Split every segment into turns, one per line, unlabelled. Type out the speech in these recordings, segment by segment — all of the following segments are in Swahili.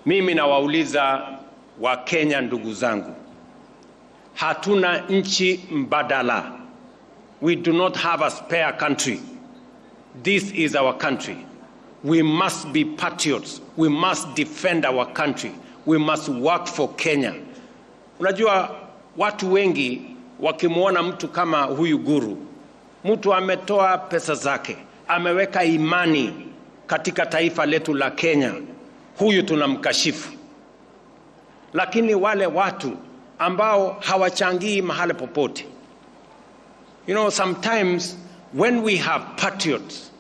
Mimi nawauliza wa Kenya ndugu zangu, hatuna nchi mbadala. We do not have a spare country. This is our country. We must be patriots. We must defend our country. We must work for Kenya. Unajua watu wengi wakimuona mtu kama huyu Guru, mtu ametoa pesa zake, ameweka imani katika taifa letu la Kenya, huyu tunamkashifu. Lakini wale watu ambao hawachangii mahali popote, you know, sometimes when we have patriots,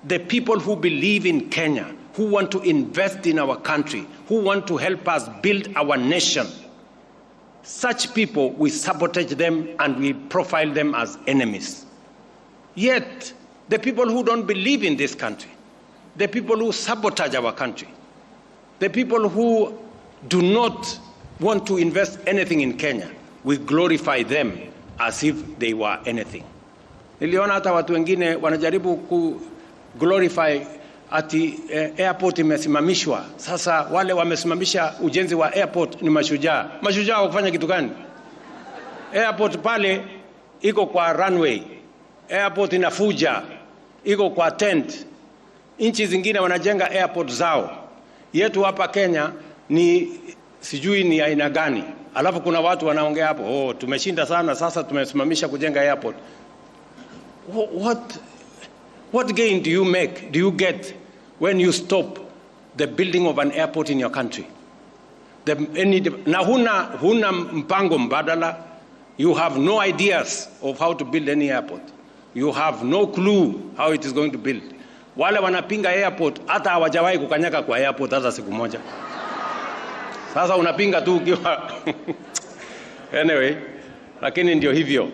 the people who believe in Kenya, who want to invest in our country, who want to help us build our nation, such people, we sabotage them and we profile them as enemies. Yet, the people who don't believe in this country, the people who sabotage our country, the people who do not want to invest anything in Kenya, we glorify them as if they were anything. Niliona hata watu wengine wanajaribu ku glorify ati airport imesimamishwa. Sasa wale wamesimamisha ujenzi wa airport ni mashujaa. Mashujaa wakufanya kitu gani? Airport pale iko kwa runway. Airport inafuja, iko kwa tent. Nchi zingine wanajenga airport zao. Yetu hapa Kenya ni sijui ni aina gani. Alafu kuna watu wanaongea hapo, oh tumeshinda sana sasa tumesimamisha kujenga airport. What gain do you make, do you get when you stop the building of an airport in your country? Na huna mpango mbadala. You have no ideas of how to build any airport. You have no clue how it is going to build. Wale wanapinga airport, hata hawajawahi kukanyaga kwa airport hata siku moja. Sasa unapinga tu ukiwa anyway, lakini ndio hivyo.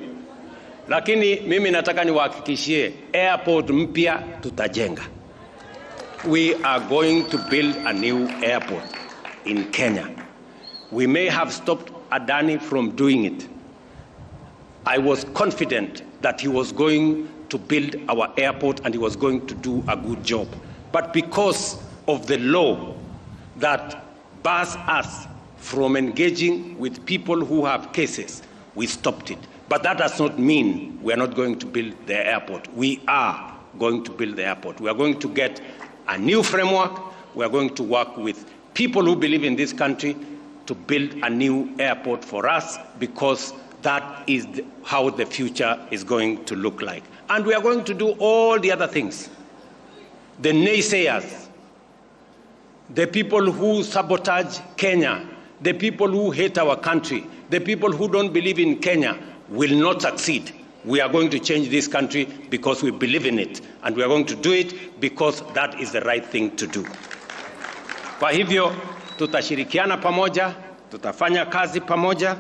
Lakini mimi nataka niwahakikishie airport mpya tutajenga. We are going to build a new airport in Kenya. We may have stopped Adani from doing it. I was confident that he was going to build our airport and he was going to do a good job. But because of the law that bars us from engaging with people who have cases, we stopped it. But that does not mean we are not going to build the airport. We are going to build the airport. We are going to get a new framework. We are going to work with people who believe in this country to build a new airport for us, because that is how the future is going to look like. And we are going to do all the other things. The naysayers, the people who sabotage Kenya, the people who hate our country, the people who don't believe in Kenya will not succeed. We are going to change this country because we believe in it, and we are going to do it because that is the right thing to do. Kwa hivyo tutashirikiana pamoja, tutafanya kazi pamoja.